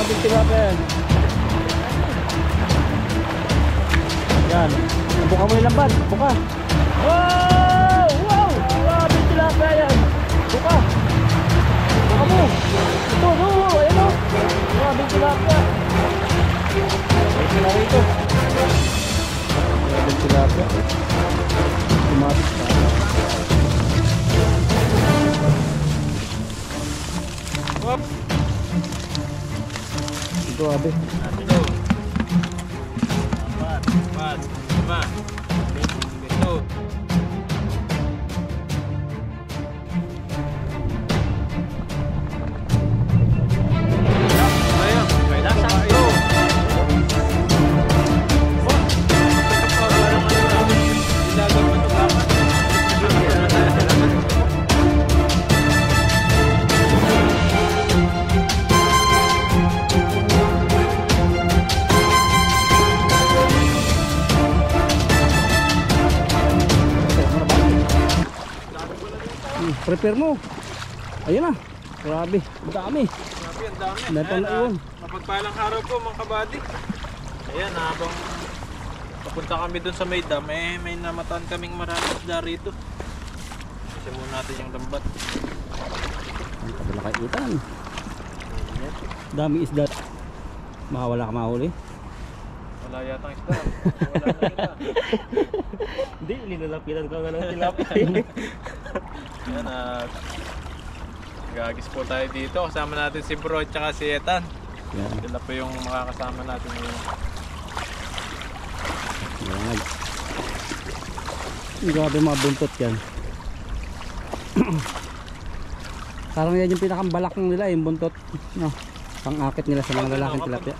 din tilapia yan. Yan. Buka mo yung lambat. Buka. Wow! Wow! Grabe tilapia yan. Buka. Buka mo. Ito, no. Ayan o. Grabe tilapia. Ito na rito. Grabe tilapia. Tumatik pa. Hop. Ito, abe. Ito. 4, 5, 6, 7. Prepare mo. Ayun na. Grabe. Ang dami. Grabe, ang dami. Meron na iwan. Mapagpalang araw po mga kabady. Ayan, habang papunta kami dun sa may dam, may namataan kaming maraming isda rito. Kasi muna natin yung lambat. Ang kabila kay Itan. Dami isda. Makawala ka mahuli. Wala yata isda. Wala na isda. Hindi, linalapitan ko nga ng tilapia. Ayan, gagis po tayo dito. Kasama natin si Bro at saka si Etan. Yan. Sila po yung makakasama natin ngayon. Yan. Grabe mga buntot yan. Parang yan yung pinakambalak nila, yung buntot. No, pang-akit nila sa mga lalaking tilapia.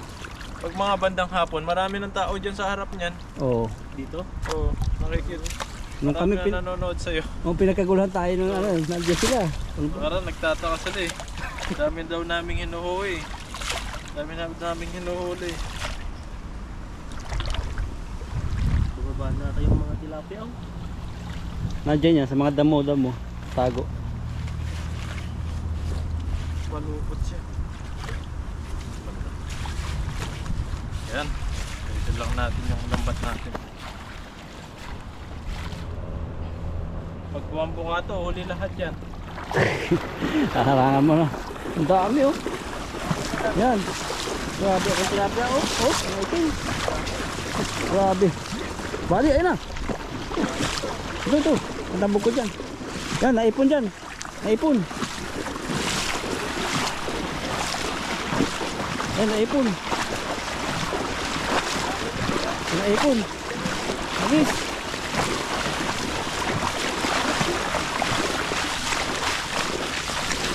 Pag mga bandang hapon, marami ng tao dyan sa harap niyan. Oo. Dito? Oo, nakikita. Nung Marami kami na nanonood sa'yo. nung pinagkaguluhan tayo ng ano, nandiyan sila. Parang nagtataka sila eh. Dami daw naming hinuhuli. Dami naming hinuhuli. Bumaba na kayong mga tilapia. Oh. Nandiyan yan, sa mga damo-damo. Tago. Malupot siya. Yan. Ito lang natin yung lambat natin. Pag buwambo nga to, huli lahat yan. Harangan mo na. Ang dami oh. Yan. Grabe ang tilapia oh. Oh, ang itim. Grabe. Bali, ayun na. Ito. Ang dambog ko dyan. Yan, naipon dyan. Naipon. Yan, naipon. Naipon. Nagis.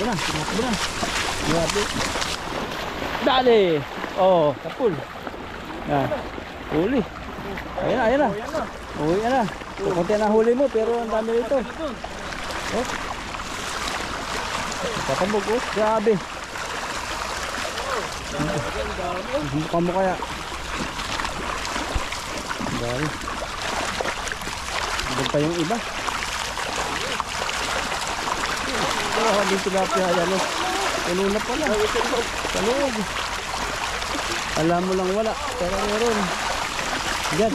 Ito na, tumakbo na. Grabe. Dali! Oh, kapul. Yan. Huli. Ayan na. Uwi na. Kunti na huli mo, pero ang dami dito. Oh. Tatambog oh. Grabe. Mukha mo kaya. Dali. Doon pa yung iba. Oh, hindi tilapia yan oh. Puno na pala. Sa loob. Alam mo lang wala, pero meron. Diyan.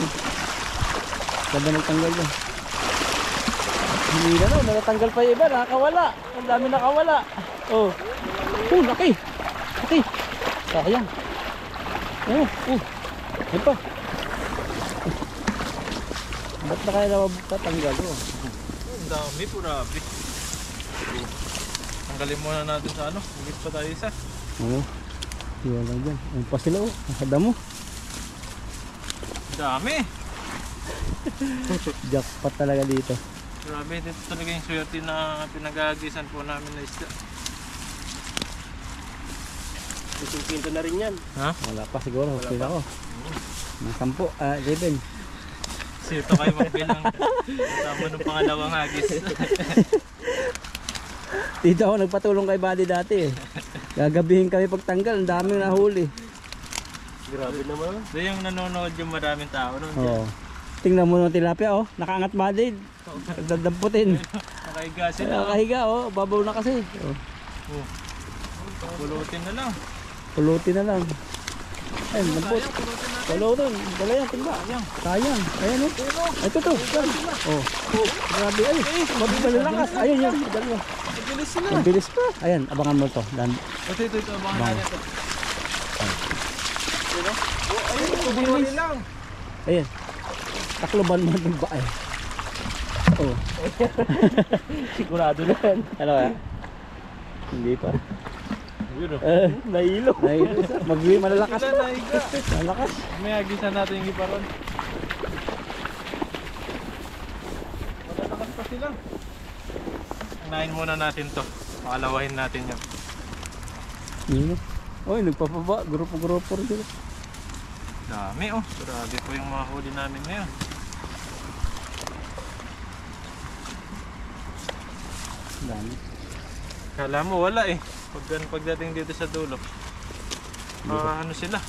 Ganda nagtanggal yan. Hindi na no, natanggal pa yung iba, nakakawala. Ang dami nakawala. Oh. Laki. Laki. Sayang. Yan pa. Ba't na kaya naman tatanggal oh? Ang dami, purabi. Tanggalin muna natin sa ano. Higit pa tayo isa. Oo. Iwan lang dyan. Ang pa sila oh. Nakada mo. Dami. Jackpot talaga dito. Grabe, dito talaga yung swerte na pinagagisan po namin na isda. Isang pinto na rin yan. Ha? Wala pa siguro. Wala Pila pa. ko. Mga 10, 11. Sito kayo magbilang. Tama nung pangalawang hagis. Dito ako nagpatulong kay Buddy dati eh. Gagabihin kami pagtanggal. Ang daming nahuli. Grabe naman. So yung nanonood yung maraming tao nun. Oo. Tingnan mo ng tilapia oh. Nakaangat Buddy. Dadamputin. Nakahiga sila. Nakahiga oh. Babaw na kasi. Oh. Pulutin na lang. Pulutin na lang. Ayun, lambot. Wala doon. Dala yan, timba. Sayang. Ayan o. Ito to. Oh. Grabe. Ay, mabilalakas. Ayun yun. Dalawa. Mabilis sila. Ang bilis pa. Ayan, abangan mo to. Ito, abangan natin ito. Diba? Oh, ayun, kubunuhin lang. Ayan. Takloban mo ng ba eh. Oh. Sigurado na yan. Ano kaya? Hindi pa. Yun o. Nahilo. Malalakas pa. Naiga. Malakas. May agisan natin yung iparon. Malalakas pa sila. Unahin muna natin to. Pakalawahin natin yan. Yun. Oy, nagpapaba. Grupo-grupo rin. Dami oh. Grabe po yung mga huli namin ngayon. Dami. Kala mo wala eh. Pagdating dito sa dulo. Ano sila?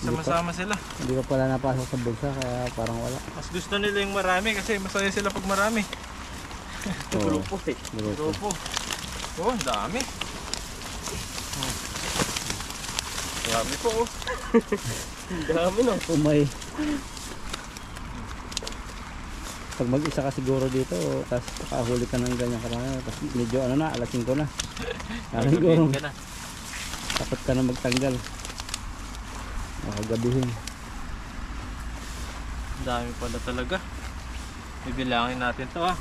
Sama-sama sila. Hindi ko pala napasok sa bulsa kaya parang wala. Mas gusto nila yung marami kasi masaya sila pag marami. Oo. Grupo eh. Grupo. Oh, ang dami. Dami po oh. Dami no. Umay. Pag mag-isa ka siguro dito, tapos nakahuli ka ng ganyan karami, tapos medyo ano na, alas 5 na. Siguro, Ka na. takot ka na magtanggal. Makagabihin. Dami pala talaga. Bibilangin natin to ah.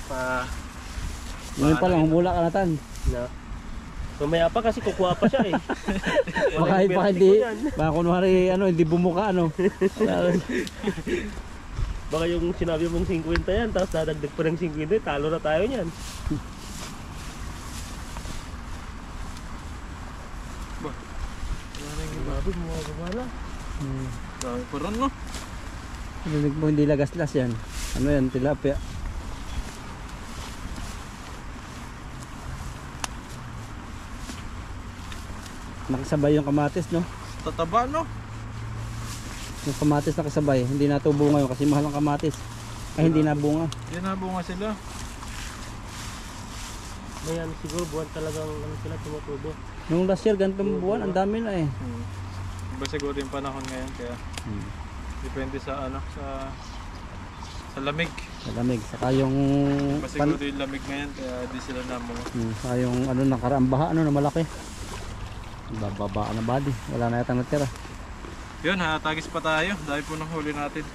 Ngayon pa lang, humula ka na tan. Na. Mamaya pa kasi kukuha pa siya eh. Baka hindi, baka kunwari ano, hindi bumuka ano. Baka yung sinabi mong 50 yan, tapos dadagdag pa ng 50, talo na tayo niyan. Grabe, mga babala. Dami pa ron no. Rinig mo hindi lagaslas yan. Ano yan, tilapia. Nakasabay yung kamatis no. Tataba no. Yung kamatis nakasabay, hindi natubo ngayon kasi mahal ang kamatis. Ay hindi nabunga. Yan na bunga sila. Mayan, siguro buwan talagang ano sila tumutubo. Nung last year ganitong buwan, ang dami na eh. Iba siguro yung panahon ngayon kaya depende sa ano sa lamig. Malamig. Saka yung Iba siguro yung lamig ngayon kaya di sila namunga. saka yung ano nakaraambaha ano na malaki. Bababa na body. Wala na yatang natira. Yun, hatagis pa tayo. Dahil po ng huli natin.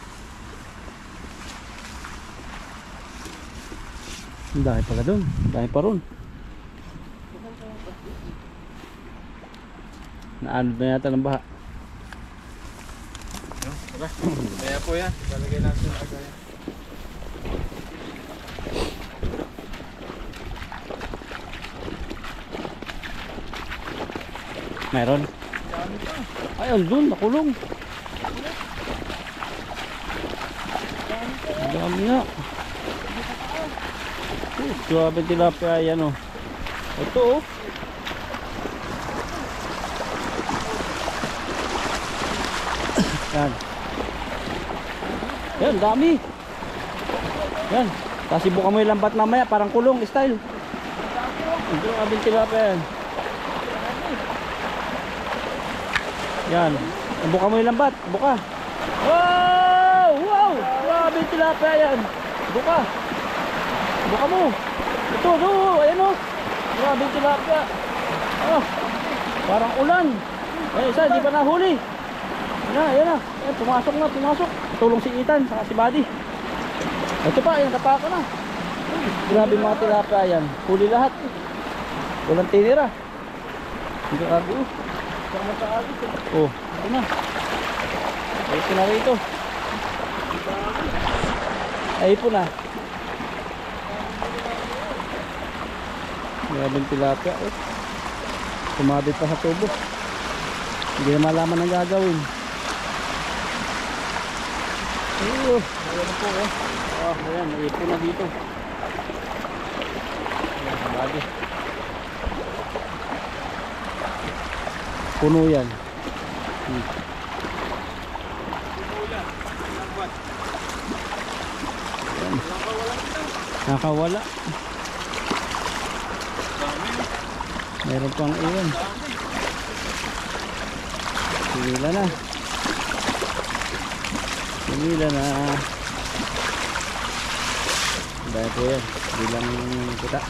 Ang dami pala doon. Ang dami pa ron. Naanod na yata ng baha. Yun, tara. Kaya po yan. Lalagay natin sa agay. Mayroon. Ay, andun, nakulong. Ang dami nga. Oh, grabe tilapia yan oh. Ito oh. Yan. Yan, dami. Yan. Tapos ibuka mo yung lambat mamaya, parang kulong style. Ang grabe tilapia yan. Yan. Buka mo yung lambat. Buka. Wow! Wow! Grabe tilapia yan. Buka. Buka mo. Ito, ito. Ayan o. Grabe tilapia. Oh, parang ulan. Ayan, isa, hindi pa nahuli. Ayan na, ayan na. Ayan, pumasok na, pumasok. Tulong si Ethan, saka si Buddy. Ito pa, ayan, kapaka na. Grabe mga tilapia yan. Huli lahat. Walang tinira. Grabe o. Oh, ito na. Ito na rito. Ay po na. Grabing tilapia. Oh. Tumabit pa sa tubo. Hindi na malaman ang gagawin. Oh, ayan po oh. Oh, ayan, naipon na dito. Ayan, bagay. Puno yan. Nakawala. Meron pang iwan. Pumila na. Pumila na. Dahil po yan. Bilang kita.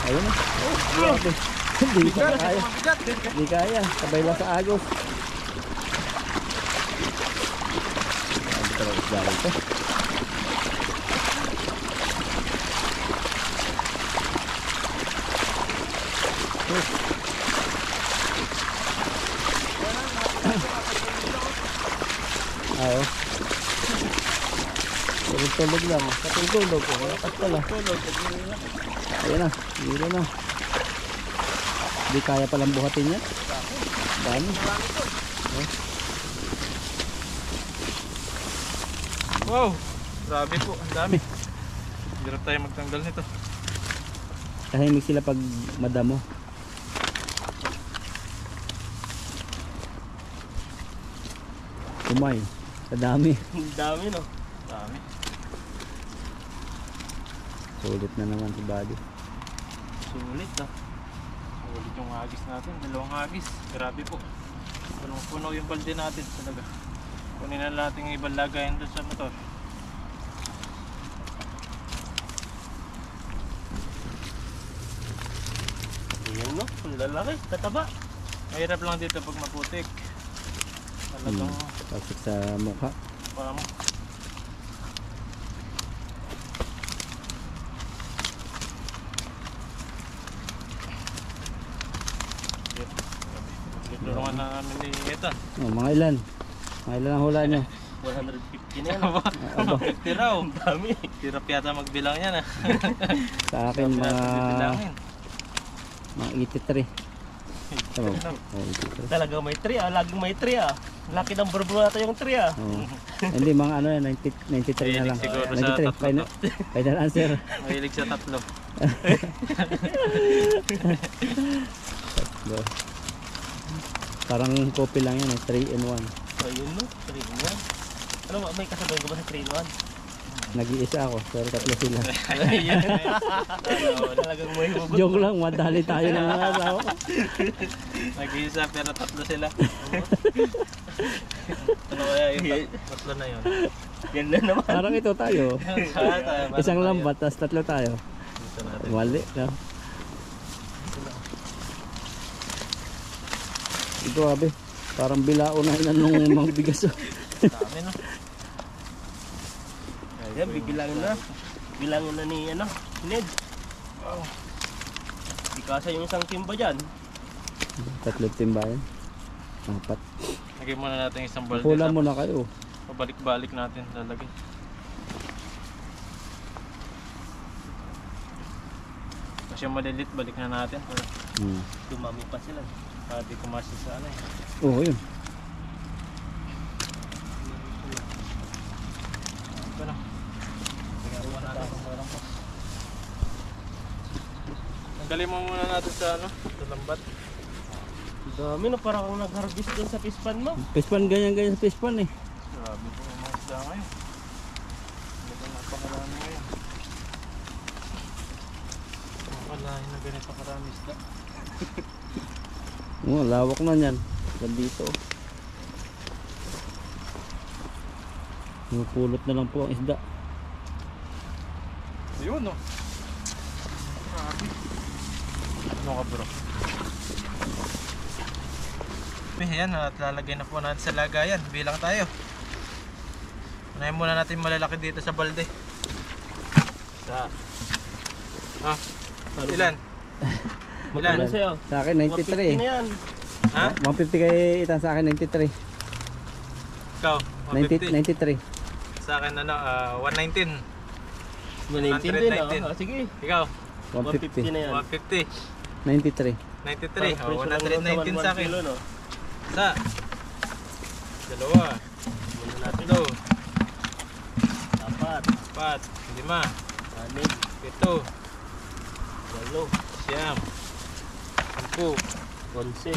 Ayun na. Oh, grabe. Hindi pa kaya. Hindi kaya. Sabay lang sa agos. Grabe talaga dahil ito. Oo. Tulog lang. Tulog ko. Lakas pala. Ayan na. Hilo na. Hindi kaya palang buhatin yan. Dami. Wow! Grabe po, ang dami. Hirap tayo magtanggal nito. Tahimik sila pag madamo. Umay. Sa dami. Ang dami no. Dami. Sulit na naman si Buddy. Sulit ah. Sulit yung hagis natin. Dalawang hagis. Grabe po. Punong-puno yung balde natin talaga. Kunin na natin yung ibang lagayan doon sa motor. Ayan no. Ang lalaki. Tataba. Mahirap lang dito pag maputik. Talagang Pasok sa mukha. parang tulungan na namin ni Eta. Oh, mga ilan? Mga ilan ang hula nyo? 150 na yan. Aba, 50 raw. Ang dami. Hirap yata magbilang yan ah. sa akin Hirap natin mga bibilangin. 83. Oh, 83. Talagang may 3 ah. Laging may 3 ah. Laki ng burburo natin yung 3 ah. Oh. Hindi, mga ano yan, 93 na lang. Mahilig siguro sa 93, tatlo final, final answer. Mahilig sa tatlo. Go. Parang copy lang yan, 3 in 1. Ayun no. 3 in 1. Ano may kasabay ko ba sa 3 in 1? Nag-iisa ako, pero tatlo sila. Ayan. Talagang may hugot. Joke lang, madali tayo ng mga asawa ko. Nag-iisa pero tatlo sila. Ano kaya yung tatlo na yun? Yan na naman. Parang ito tayo. Parang Isang tayo. lambat, tapos tatlo tayo. Dito natin. Mali, no? Ito, abe. Parang bilao na ilan nung mga bigas. Dami no? Ayan, bibilangin na. Bilangin na ni ano, Ned. Wow. Di kasa yung isang timba dyan. Tatlo timbayan. Apat. Lagyan muna natin isang balde. Hula mo na kayo. Pabalik-balik natin lalagay. Kasi yung malilit, balik na natin. Dumami pa sila. Para di kumasi sa ano eh. Oo, yun. Ito na. Tingnan natin kung meron pa. Tanggalin mo muna natin sa ano, sa lambat. Dami na parang kung nag-harvest dun sa pispan mo. Pispan, ganyan sa pispan eh. Grabe po yung mga isda ngayon. Talagang napakarami ngayon. Nakakalahin na ganito karami isda. Oo, lawak na yan. Dito. Pulot na lang po ang isda. Ayun no. Grabe. Ano ka bro? Ayan, at lalagay na po natin sa lagayan. Bilang tayo. Unahin muna natin malalaki dito sa balde. Sa Ah, ilan? magkano Ilan? sa'yo? Sa akin 93 150 na yan. Ha? 150 kay Itan, sa akin 93. Ikaw? 150? 93. Sa akin ano, 119. 119 din 119. ah. Sige. Ikaw? 150 na yan. 150. 93. 93. Parang Oh, presyo lang nun 119 sa 1 akin. kilo, no? Isa. Dalawa. Muna natin. Tatlo. 4, 4. 5. 6, 7. 8, Siyam. 10. 11,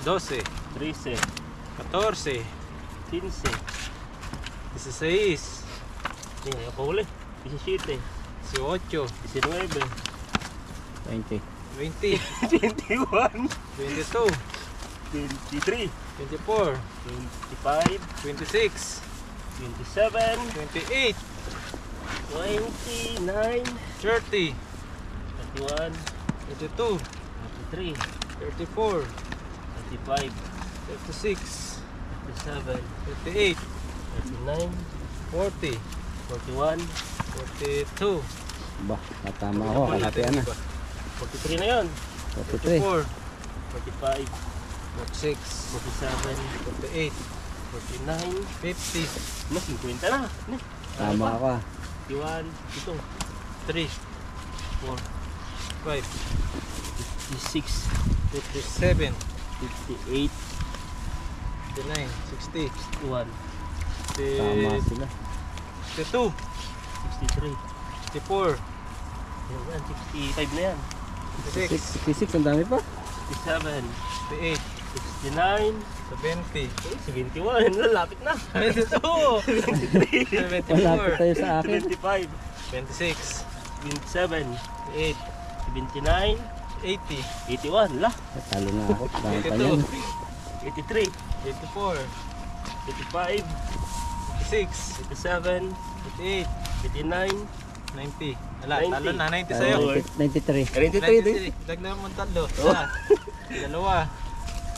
12. 13, 14. 15. 16. Hindi, ako huli. 17, 18. 19, 20. 20. 21, 22. 23, 24, 25, 26, 27, 28, 29, 30, 31, 32, 33, 34, 35, 36, 37, 38, 39, 40, 41, 42. Ba, natama ako. Kalapian na. 43 na yun. 43. 44, 45, 46, 47, 48, 49, 50, mas 50 na. Tama ako ah. 51, ito, 3, 4, 5, 56, 57, 58, 59, 60, 61, Tama sila. 62, 63, 64, yan, 65 na yan. 66, 66, ang dami pa. 67, 68, 69, 70, 71, lalapit na. 72, Malapit 74, tayo sa akin. 25, 26, 27, 8, 79, 80, 81, la. Talo na ako. Dami pa yan. 83, 84, 85, 86, 87, 88, 89, 90. Wala, 90. talo na, 90 sa'yo. 93. 93, 93, dagdagan mo tatlo. Isa, dalawa,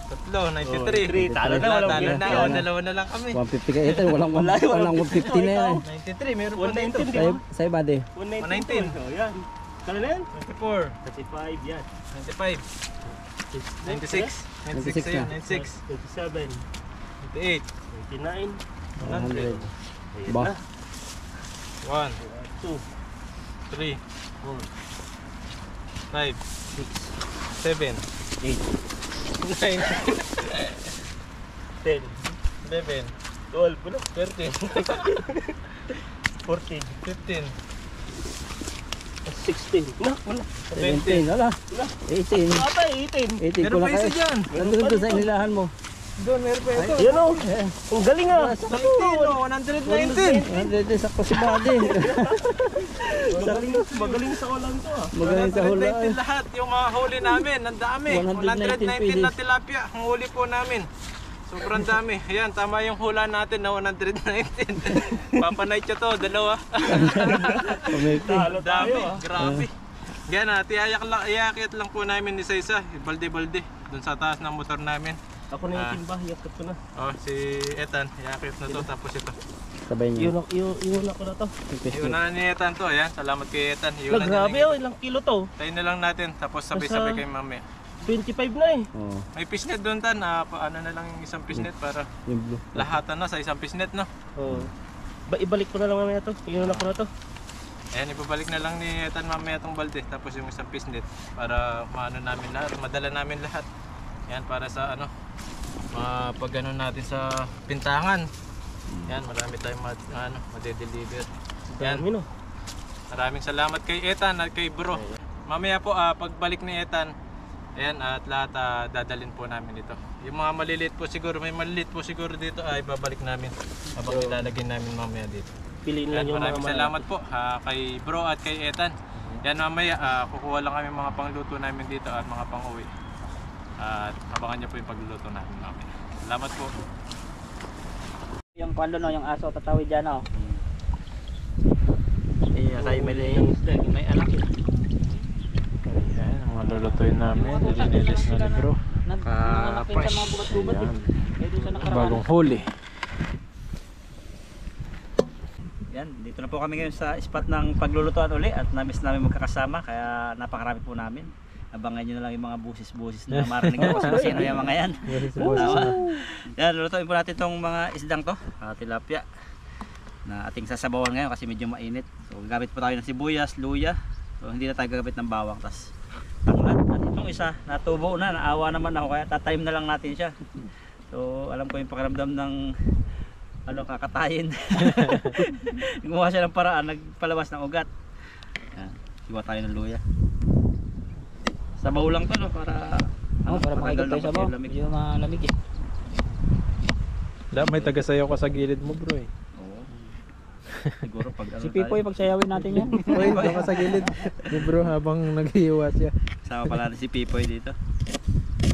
tatlo, 93. talo na, Wala, walang talo na. pinagyan. O, dalawa na lang kami. 150 kayo. Ito, walang 150 na yan. 93, meron pa dito. 119, di Sa'yo, ba? sa'yo buddy. 119. Oh, yan. Kala na yan? 94, 35, yan. 95, 96, 96 sa'yo, 96, 27, 98, 29, 100. 100. Ba? 1, 2, 3, 4, 5, 6, 7, 8, 9, 10, 11, 12, wala. 13, 14, 15, 16. Na, wala. 17. Wala. Wala. 18. Ata, 18. 18 meron ko pa na isa kayo. dyan. Nandun doon sa inilahan mo. Doon, meron pa ito. Yan o. Eh, Ang galing ah. 19, oh, 119. nandun sakto si buddy. Magaling sa ulang to ah. Magaling sa hula. 119 lahat, yung mga huli namin, ang dami. 119 119 na tilapia, ang huli po namin. Sobrang dami. Ayan, tama yung hula natin na 119. Papanay siya to, dalawa. Pumiti. Talo Dami, tayo ah. grabe. Yan iakit lang po namin isa-isa, balde-balde, dun sa taas ng motor namin. Ako na yung timba, yakot ko na. Oh, si Ethan, iakit na to, tapos ito. Sabay niyo. Iyon ako na to. Iunan na ni Ethan to, ayan. Salamat kay Ethan. Iunan Grabe oh, ilang kilo to? Tayo na lang natin, tapos sabay-sabay kay mamaya. 25 na eh. Oh, May fishnet doon tan, ano na lang yung isang fishnet para yung blue. lahatan na sa isang fishnet, no? Oo. Ibalik ko na lang mamaya to. Iyon ako na to. Ayan, ibabalik na lang ni Ethan mamaya tong balde, tapos yung isang fishnet para maano namin lahat, madala namin lahat. Yan, para sa ano, mapagano natin sa pintangan. Yan, marami tayong madedeliver. Yan, Dami no. maraming salamat kay Ethan at kay bro. Mamaya po, pagbalik ni Ethan, ayan, at lahat dadalhin po namin ito. Yung mga maliliit po siguro, may maliliit po siguro dito ay babalik namin habang ilalagay namin mamaya dito. Piliin lang Yan, yung maraming mga salamat po kay bro at kay Ethan. Yan, mamaya kukuha lang kami mga pangluto namin dito at mga pang-uwi. At abangan niyo po yung pagluluto namin mamaya. Salamat po. Yung kwando no, yung aso tatawid dyan oh. Kaya may anak eh. Yan, ang malulutuin namin. Nilinilis na ni bro. Nanakit sa mga bugat-bugat eh. Kaya doon sa nakaraan. Bagong huli. Yan, dito na po kami ngayon sa spot ng paglulutuan uli at namiss namin magkakasama kaya napakarami po namin. Abangan nyo na lang yung mga busis-busis na marinig ako sa sino yung mga yan. Yan, lulutuin po natin itong mga isdang to, tilapia na ating sasabawan ngayon kasi medyo mainit. So gagamit po tayo ng sibuyas, luya. So hindi na tayo gagamit ng bawang, tas tanglad. At itong isa, natubo na, naawa naman ako kaya tatime na lang natin siya. So alam ko yung pakiramdam ng kakatayin. Gumawa siya ng paraan, nagpalabas ng ugat. Yan, iwa tayo ng luya. Sabaw lang to no, para para makaigot tayo sa baw. lamig. Medyo malamig eh. May taga-sayaw ka sa gilid mo bro eh. Oo. Siguro pag Si Pipoy, pagsayawin natin yan. Uy, doon ka sa gilid. Ni bro habang naghihiwa siya. Sama pala natin si Pipoy dito.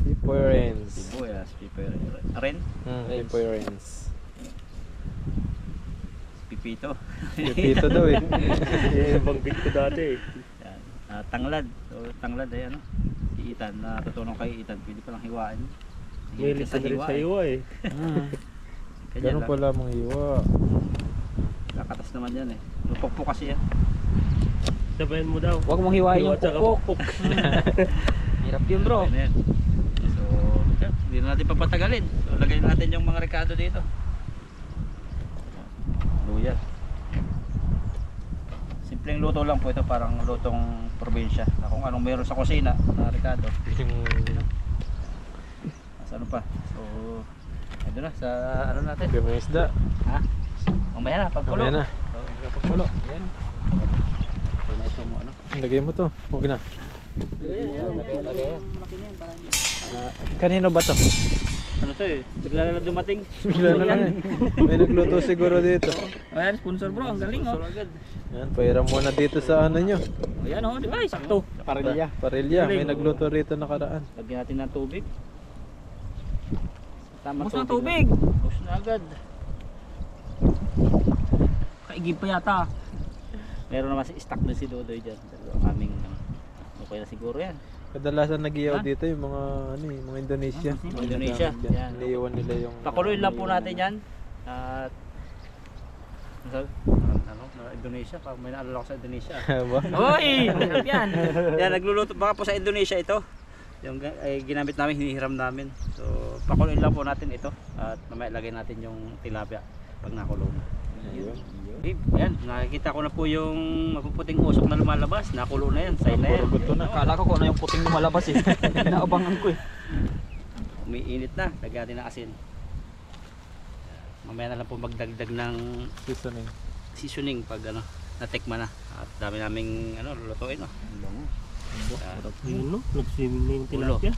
Pipoy Renz. sibuyas, ren, Pipoy Rains. pipito. Pipito daw eh. Banggit ko dati eh. Yan. Tanglad. So, tanglad ay ano, si Ethan, natutulong kay Ethan, pwede palang hiwain. May lista na rin sa iwa eh. Kanya Ganun lang. pala mga iwa. Kakatas naman yan eh. Lupok po kasi yan. Sabayan mo daw. Huwag mong hiwain Iwa yung tsaka pukpok. Hirap yun bro. Okay na yan. So, yan. Hindi na natin papatagalin. So, lagay natin yung mga rekado dito. Luya. Simpleng luto lang po ito, parang lutong probinsya. Na kung anong meron sa kusina na rekado. Sa ano pa. So, ito na sa ano natin. May isda. Ha? Mamaya na, pagkulo. Mamaya na. So, pagkulo. Yan. So, na ito mo ano. Lagay mo to. Huwag na. Kanino ba to? Ano to eh? Bigla na lang dumating. Bigla na lang eh. May nagluto siguro dito. Ayan, sponsor bro, ang galing oh. Agad. Yan, pairam muna dito sa ano nyo. Ayan oh, di ba? Sakto. Parilya. Parilya. May nagluto rito nakaraan. Lagyan natin ng tubig. Tama Bus ng tubig. Bus na agad. Kaigib pa yata. Meron naman si stock na si Dodoy dyan. Pero aming okay na siguro yan. Kadalasan nag-iyaw Ha? dito yung mga ano eh, mga Indonesia. Mga Indonesia. Yan. Yan. Iniiwan nila yung Pakuloyin lang po natin yan. At ano, Indonesia. Pag may naalala ko sa Indonesia. ba? Hoy! Hirap yan. Yan, nagluluto. Baka po sa Indonesia ito. Yung ay, ginamit namin, hinihiram namin. So, pakuloyin lang po natin ito. At mamaya lagay natin yung tilapia pag nakulo na. Yan, nakikita ko na po yung mapuputing usok na lumalabas. Nakulo na yan, sign na yan. Puro na. Akala ko kung ano yung puting lumalabas eh. Naabangan ko eh. Umiinit na, lagyan natin ng asin. Mamaya na lang po magdagdag ng Seasoning. seasoning pag ano, natikman na. At dami naming ano, lulutuin. No? Ayun no, nag-swimming na yung Ulo. tilapia.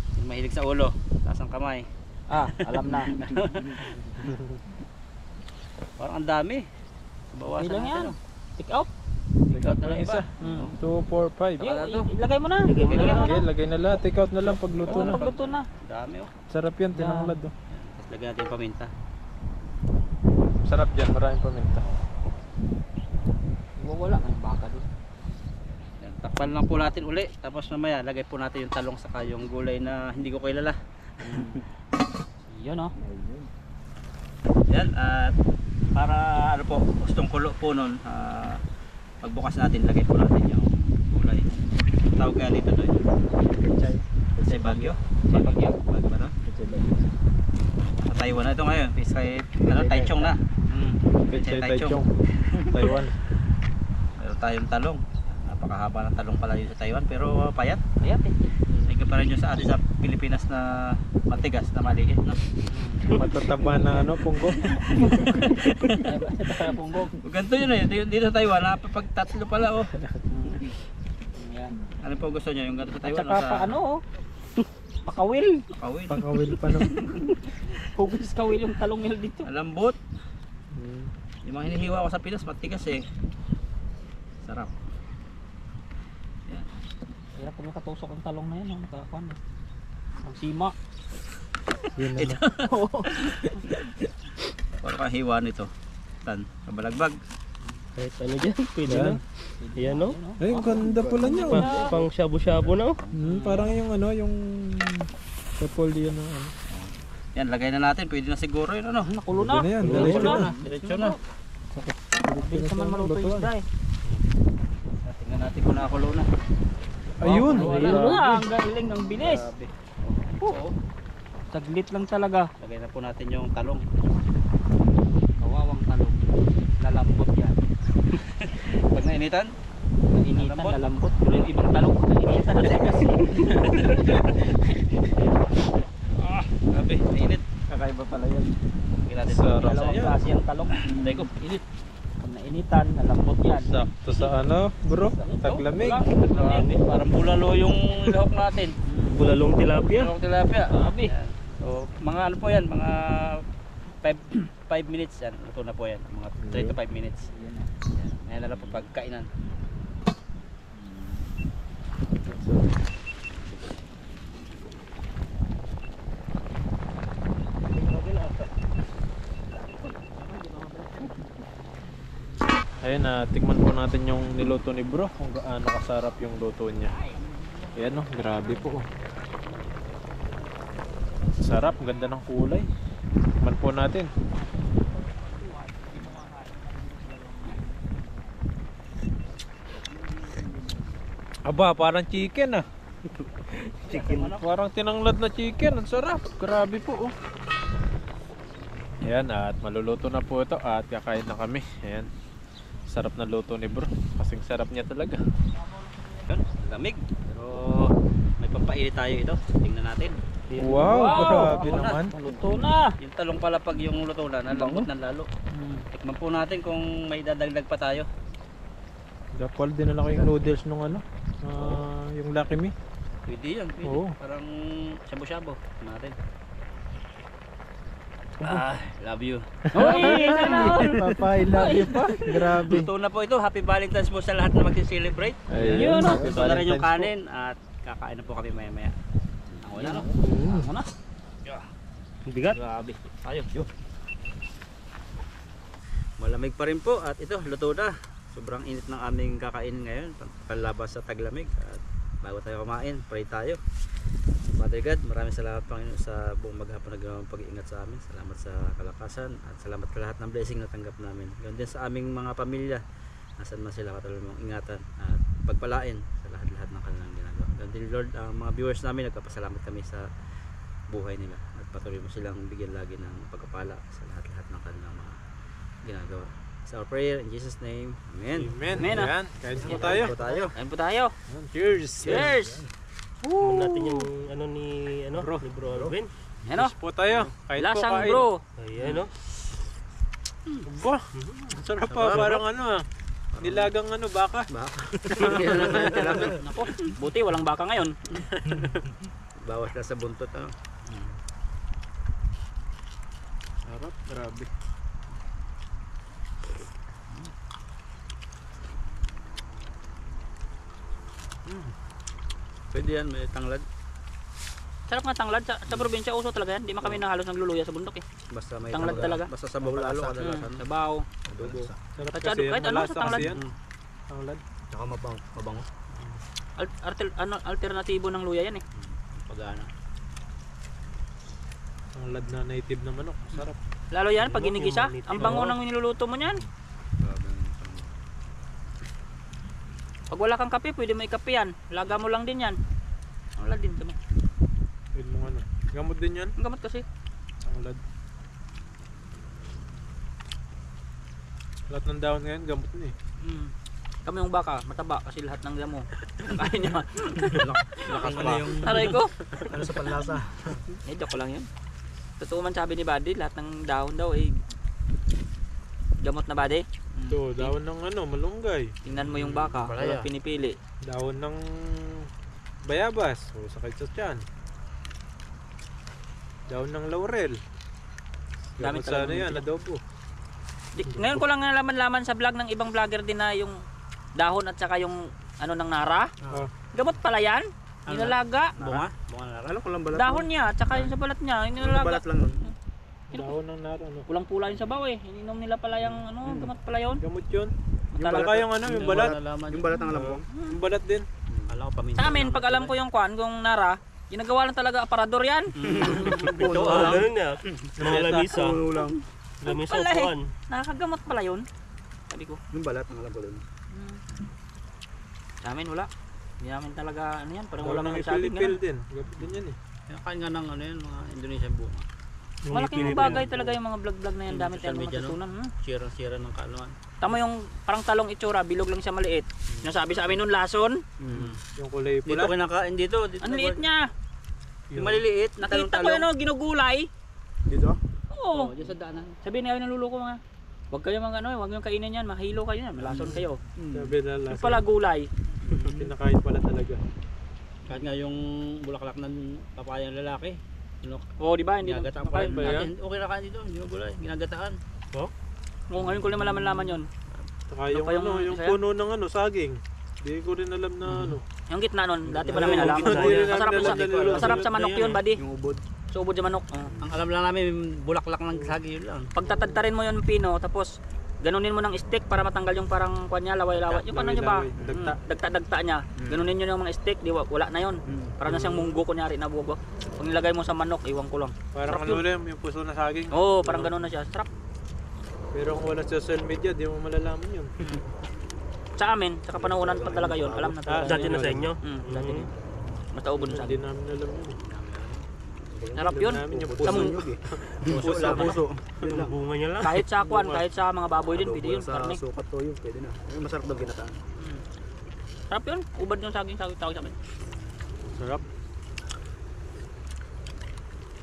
Sino mahilig sa ulo? Taas ang kamay. Ah, alam na. Parang ang dami. Bawasan Ilang natin. yan? Take out? Take out na lang iba. Hmm. 2, 4, 5. Wala to. Ilagay mo na. Lagay mo na. Ilagay mo Okay, lagay na lahat. Take out na lang pagluto Oo, na. pagluto na. Dami oh. Sarap yan, tinanglad oh. Tapos lagyan natin yung paminta. Sarap dyan, maraming paminta. Wala kang baka doon. Yan, takpan lang po natin uli. Tapos mamaya lagay po natin yung talong saka yung gulay na hindi ko kilala. Yun oh. Yan, at para ano po, gustong kulo po nun, pagbukas natin, lagay po natin yung gulay. Tawag kaya dito doon? Sa Baguio? Sa Baguio? Baguio ba no? Sa Taiwan na ito ngayon, kay ano, Taichung na. Pechay Taichung. Taiwan. Meron tayong talong. Napakahaba ng talong pala yun sa Taiwan, pero payat. Ayat eh. Hindi pa rin yung sa atin sa Pilipinas na matigas na maliit. No? Matataba na ano, punggo. Punggog. Ganito yun eh, dito sa Taiwan, napapag tatlo pala oh. Yan. Ano po gusto nyo? Yung ganito sa At Taiwan saka o sa pa ano oh. Pakawil. Kawin? Pakawil pa no. Hugis kawil yung talong nila dito. Malambot. Yung mga hinihiwa ko sa Pinas, matigas eh. Sarap. Yan. Hirap kung nakatusok ang talong na yan. Oh. Nakakuan eh. Ang sima. Yun na. Parang kahiwa nito. Tan, kabalagbag. Kahit ano dyan, pwede na. Yan no. Ay, ang ganda pala niya. Oh. Pang shabu-shabu na oh. Parang yung ano, yung repolyo na ano. Yan, lagay na natin. Pwede na siguro yun ano. Nakulo na. Pwede na yan, Nakulo diretso na. Diretso na. Bilis naman maluto yung isda eh. Tingnan natin kung nakakulo na. Ayun! Ayun na, ang galing, ang bilis. Oo. Saglit lang talaga. Lagay na po natin yung talong. Kawawang talong. Lalambot yan. Pag nainitan, Initan, lalambot. Pero yung ibang talong, initan na tigas. grabe, mainit. Kakaiba pala yan. Lagyan natin Sarap. Dalawang klase ang talong. Lagay ko, init. Pag nainitan, lalambot yan. Sakto sa ano, bro? Taglamig. Grabe, parang bulalo yung lahok natin. Bulalong tilapia. Bulalo tilapia. Grabe. Yan. So, mga ano po yan, mga 5 minutes yan. Luto na po yan. Mga 3 to 5 minutes. Yan. Ngayon na lang po pagkainan. Ayun na, tikman po natin yung niluto ni bro kung gaano kasarap yung luto niya. Ayan oh, grabe po oh. Sarap, ganda ng kulay. Tikman po natin. Aba, parang chicken ah. Chicken. Parang tinanglad na chicken, ang sarap. Grabe po oh. Ayan, at maluluto na po ito at kakain na kami. Ayan. Sarap na luto ni bro. Kasing sarap niya talaga. Yun, lamig. Pero may pampainit tayo ito. Tingnan natin. Wow, grabe Ako na. naman. Luto na. Yung talong pala pag yung luto na, nalambot na lalo. Tikman po natin kung may dadagdag pa tayo. Dapat dinala ko yung noodles nung ano, yung Lucky Me. Pwede yan, pwede. Oo. Parang shabu-shabu. Tingnan natin. Ah, love you. Uy, sana. Papa, I love you pa. Grabe. Luto na po ito. Happy Valentine's po sa lahat na mag-celebrate. Yun, oh. Luto na rin yung kanin at kakain na po kami maya-maya. Ang wala no? Ako na. Ang bigat. Grabe. Tayo. Malamig pa rin po at ito, luto na. Sobrang init ng aming kakainin ngayon. Panlabas sa taglamig. At bago tayo kumain, pray tayo. Father God, maraming salamat Panginoon sa buong maghapon na ginawang pag-iingat sa amin. Salamat sa kalakasan at salamat sa lahat ng blessing na tanggap namin. Ganoon din sa aming mga pamilya. Nasaan man sila, katuloy mong ingatan at pagpalain sa lahat-lahat ng kanilang ginagawa. Ganoon din Lord, ang mga viewers namin, nagpapasalamat kami sa buhay nila at patuloy mo silang bigyan lagi ng pagpapala sa lahat-lahat ng kanilang mga ginagawa. Sa our prayer in Jesus name. Amen. Amen. Amen, ah. Ayan, kain po tayo. Kain po tayo. Kain po tayo. Cheers. Cheers. Tignan natin yung ano ni Bro. ni Bro Alvin. Yan o. Cheers po tayo. Kain po, Lasang kain. bro. Ayan no. Aba, ang sarap pa. Parang ano ah. Nilagang ano, baka. Baka. Nako, buti walang baka ngayon. Bawas na sa buntot. Ano? Sarap, grabe. Pwede yan, may tanglad. Sarap nga tanglad. Sa probinsya uso talaga yan. Di man kami nahalos nagluluya sa bundok eh. Basta may Tanglad talaga. Basta sabaw lalo kadalasan. Sabaw. Adobo. Sarap Kahit kasi yan. kahit ano, Malasa sa tanglad. kasi yan. Tanglad. Tsaka mabango. Alternatibo ng luya yan eh. Pagana. Tanglad na native na manok. Sarap. Lalo yan pag inigisa. Ang bango ng niluluto mo niyan. Pag wala kang kape, pwede mo ikape yan. Laga mo lang din yan. Tanglad din kami. Yun mo ano. Gamot din yan. Ang gamot kasi. Tanglad. Lahat ng dahon ngayon, gamot na eh. Kami yung baka, mataba kasi lahat ng damo. Kaya niya. Lakas pa. Aray ko. Ano sa panlasa? Joke ko lang yun. Totoo man sabi ni Buddy, lahat ng dahon daw eh gamot na Buddy. Ito, dahon ng ano, malunggay. Tingnan mo yung baka, Palaya. walang pinipili. Dahon ng bayabas. O, sakit sa tiyan. Dahon ng laurel. Dami Gamot sa ano talagang yan, adobo. Ngayon ko lang nalaman sa vlog ng ibang vlogger din na yung dahon at saka yung ano ng nara. Oh. Gamot pala yan. Inalaga. Bunga? Bunga na. Alam ko lang balat. Dahon niya at saka yung sa balat niya, inalaga. Balat lang nun. Dahon ng naro, ano. Kulang pula yung sabaw eh. Ininom nila pala yung ano, gamot pala yun. Gamot yun. Talaga. Baka yung ano, yung balat. Yung balat ng alam ko. Yung balat din. Alam ko paminsan. Sa amin, pag alam ko yung kwan, yung nara, ginagawa lang talaga aparador yan. Ito ganun na. Mga lamisa. lang. Lamisa Pala eh. upuan. Nakakagamot pala yun. Sabi ko, Yung balat ng alam ko dun. sa amin wala. Hindi namin talaga ano yan, parang Dahon wala ng nang sabi ipil-ipil nga. din. Gamot din yan eh. Kain nga ng ano yan, mga Indonesian bunga. Malaking bagay talaga yung mga vlog-vlog na yan, dami Social tayong media, no? matutunan. Sira-sira ng kaanuan. Tama yung parang talong itsura, bilog lang siya maliit. Yung sabi sa amin nun, lason. Yung kulay Dito pula. kinakain dito. Ang liit niya. Yung maliliit. na Nakita ko yun, oh, ginugulay. Dito? Oo. Diyan sa daanan. Sabi niya, naluluko mga. Huwag kayo mga ano, huwag yung kainin yan, mahilo kayo yan, malason kayo. Sabi na Yung lasa. pala gulay. Pinakain pala talaga. Kahit nga yung bulaklak ng papayang lalaki. Ano, Oo, di ba? Hindi ginagataan pa makain rin. ba yan? Natin, okay na kain dito. Hindi mo gulay. Ginagataan. Oo, ngayon ko lang malaman yun. Saka yung pa yung ano, yung isa yan? puno ng ano, saging. Di ko rin alam na ano. Yung gitna nun, dati pa namin alam. Hindi rin Masarap namin sa, alam na masarap sa manok yun, buddy. Yung ubod. Subod sa manok. Ang alam lang namin, bulaklak ng sagi yun lang. Pagtatadtarin mo yung pino, tapos ganunin mo ng stick para matanggal yung parang kwan niya, laway-laway. Yung ano niya ba? Laway-laway, dagta. Dagta-dagta niya. Ganunin niyo yung mga stick, di wala na yon. Para na siyang munggo kunyari na buwag. Pag nilagay mo sa manok, iwan ko lang. Parang Sarap ano yun. rin, yung puso na saging. Oo, parang gano'n na siya. Sarap. Pero kung wala sa social media, di mo malalaman yun. Sa amin, sa kapanahonan pa talaga yon. Alam na talaga. Dati na sa inyo? Dati din. Basta ubod sa Hindi amin. namin alam yun. Sarap yun. Alam namin yung Sa mung- puso lang. puso. Yung bunga niya lang. kahit sa kwan, kahit sa mga baboy din, pwede yun. Karne. sukat to yun, pwede na. Masarap daw ginataan. Sarap yun. Ubod yung saging tawag sa amin. Sarap.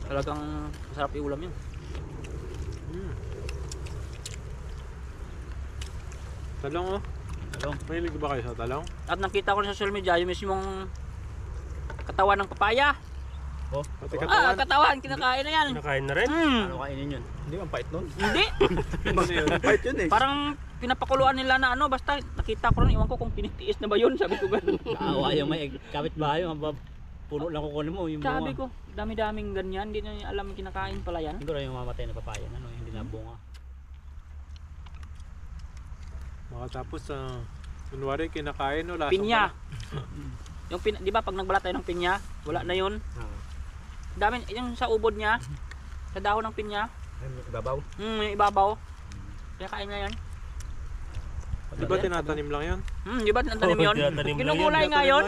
Talagang masarap iulam yun. Talong oh. Talong. Mahilig ba kayo sa talong? At nakita ko na sa social media yung mismong katawan ng papaya. Pati Ah, katawan. katawan, kinakain na yan. Nakain na rin. Ano kainin yun? Hindi, ang pait nun. Hindi. Ano yun? Pait yun eh. Parang pinapakuluan nila na ano, basta nakita ko rin, iwan ko kung tinitiis na ba yun, sabi ko gano'n. Awa yung may kapitbahay, puno lang kukunin mo yung bunga. Sabi ko, dami-daming ganyan, hindi na niya alam kinakain pala yan. Siguro yung mamatay na papaya, ano, hindi na bunga. Makatapos kunwari kinakain o lasa Pinya. pala. Yung di ba pag nagbalat tayo ng pinya, wala na yun. Dami, yung sa ubod niya, sa dahon ng pinya, Babaw. yung ibabaw. Kaya kain na yan. Di ba tinatanim lang yun? Di ba natanim yun? Tinatanim lang Kinugulay nga yun.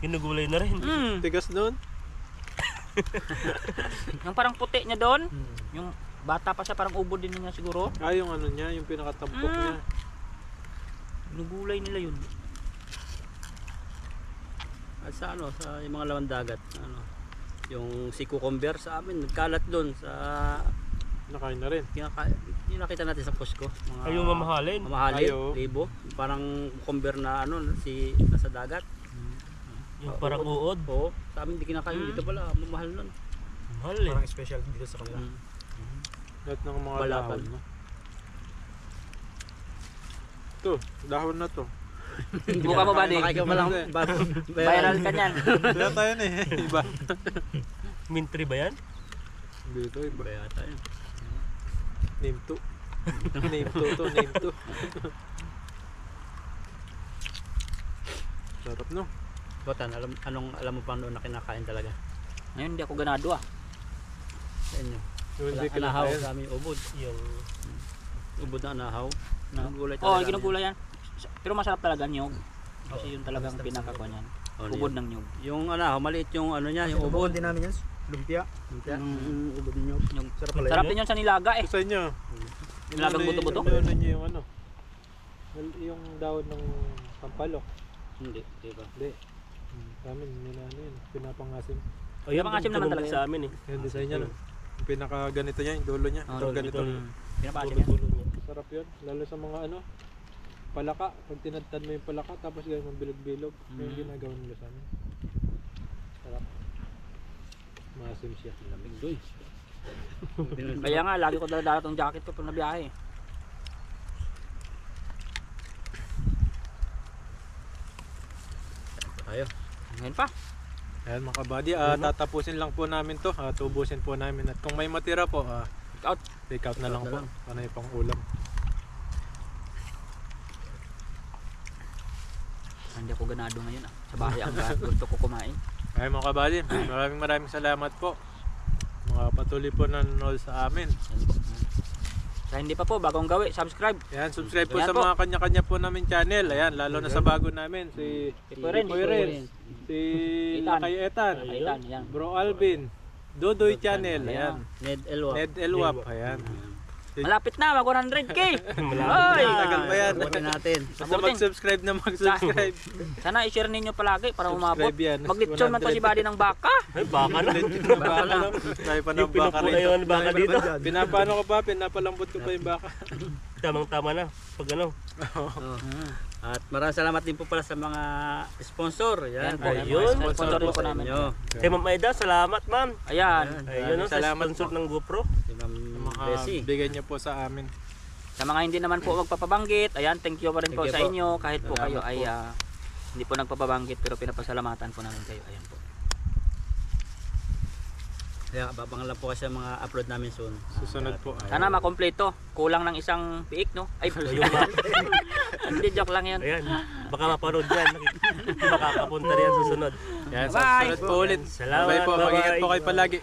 Ginugulay na rin. Tigas doon. Yung parang puti niya doon, yung bata pa siya, parang ubod din niya siguro. Yung ano niya, yung pinakatampok niya. Kinugulay nila yun. At sa ano, sa yung mga lawan dagat, ano, yung si cucumber sa amin, nagkalat doon sa Nakain na rin. yung nakita natin sa Costco. Mga Ay, yung mamahalin. mamahalin, Ayo. libo. Parang cucumber na ano, si nasa dagat. Yung parang uod. Oo, sa amin hindi kinakain. Dito pala, mamahal nun. Mahal eh. special dito sa kanila. Lahat ng mga Balatan. dahon. No? Ito, dahon na to. Buka mo ba, Ding? Makakain ka pa lang. Viral ka niyan. Kaya tayo na eh. Iba. Mint tree ba yan? Dito, iba. Kaya tayo. Name 2. Name 2 to, name 2. Sarap no? Botan, alam mo pa noon na kinakain talaga? Ngayon hindi ako ganado ah. Sa inyo. Yung hindi Anahaw kinakain. sa amin, ubod. Yung Ubod na anahaw. No? Gulay Oo, talaga. ginugulay yan. Pero masarap talaga niyog. Kasi yun talagang pinakakuha niyan. Ubod ng niyog. Yung anahaw, maliit yung ano niya, yung ubod. din namin yan. Lumpia. Lumpia. Ubod ninyo. Yung, Sarap pala sarap din yun sa nilaga eh. Sa inyo. Nilagang buto-buto? Ano niyo yung ano? Yung dahon ng pampalok. Hindi, diba? Hindi. Sa amin, ano yun. Pinapangasim. ayun, Mga asim naman tulong talaga sa amin eh. Yung design niya no? Yung pinaka ganito niya, yung dulo niya. Oh, Ito ganito. Pinapaasim yan. Dulo niya. Sarap yun. Lalo sa mga ano, palaka. Pag tinadtad mo yung palaka, tapos gawin mong bilog-bilog. Yung ginagawa nila sa amin. Sarap. Maasim siya. Lamig doy. Kaya nga, lagi ko dala tong jacket ko pag nabiyahe. Tayo. Ngayon pa. Ayan mga kabady, tatapusin lang po namin to. Tubusin po namin. At kung may matira po, Out. take out na lang po. Panay pang ulam. Hindi ako ganado ngayon ah. Sa bahay ang gusto ko kumain. Ay mga kabady, maraming salamat po. Mga patuloy po nanonood sa amin. Sa hindi pa po, bagong gawi, subscribe. Ayan, subscribe po Ayan sa po. mga kanya-kanya po namin channel. Ayan, lalo na sa bago namin. Si Poy Renz. si Etan. Lakay Etan, Aitan, yan. Bro Alvin, Dodoy Channel. Ayan, Ned Elwa. Ned Elwap. Ayan. Malapit na, mag 100k. Malapit. Ay! Tagal pa yan. Butin natin. Basta mag-subscribe na mag-subscribe. Sana i-share ninyo palagi para umabot. Subscribe yan. Maglitsyon man to si Buddy ng baka. Ay, baka na. Baka lang. Tayo pa ng Yung baka pinupulay rin. yung baka dito. Pinapano ko pa, pinapalambot ko pa yung baka. Tamang-tama na. Pag ano. At maraming salamat din po pala sa mga sponsor. Yan. Ayan po, Ayun. sponsor po namin. Nyo. Kay Ma'am Aida, salamat ma'am. Ayan. Ayun, sa Salamat sponsor ng GoPro. Si Ma'am Bessie. Bigay niyo po sa amin. Sa mga hindi naman po magpapabanggit, ayan, thank you pa rin po Thank you sa po. inyo. Kahit po Salamat kayo po. ay hindi po nagpapabanggit pero pinapasalamatan po namin kayo. Ayan po. Kaya abangan lang po kasi ang mga upload namin soon. Susunod po. Sana makompleto. Kulang ng isang piik, no? Ay, Yung map. hindi, joke lang yan. Ayan, baka mapanood yan. Makakapunta rin yan susunod. Yan, Bye! susunod po ulit. Salamat, Bye po, mag-ingat po bye-bye. kayo palagi.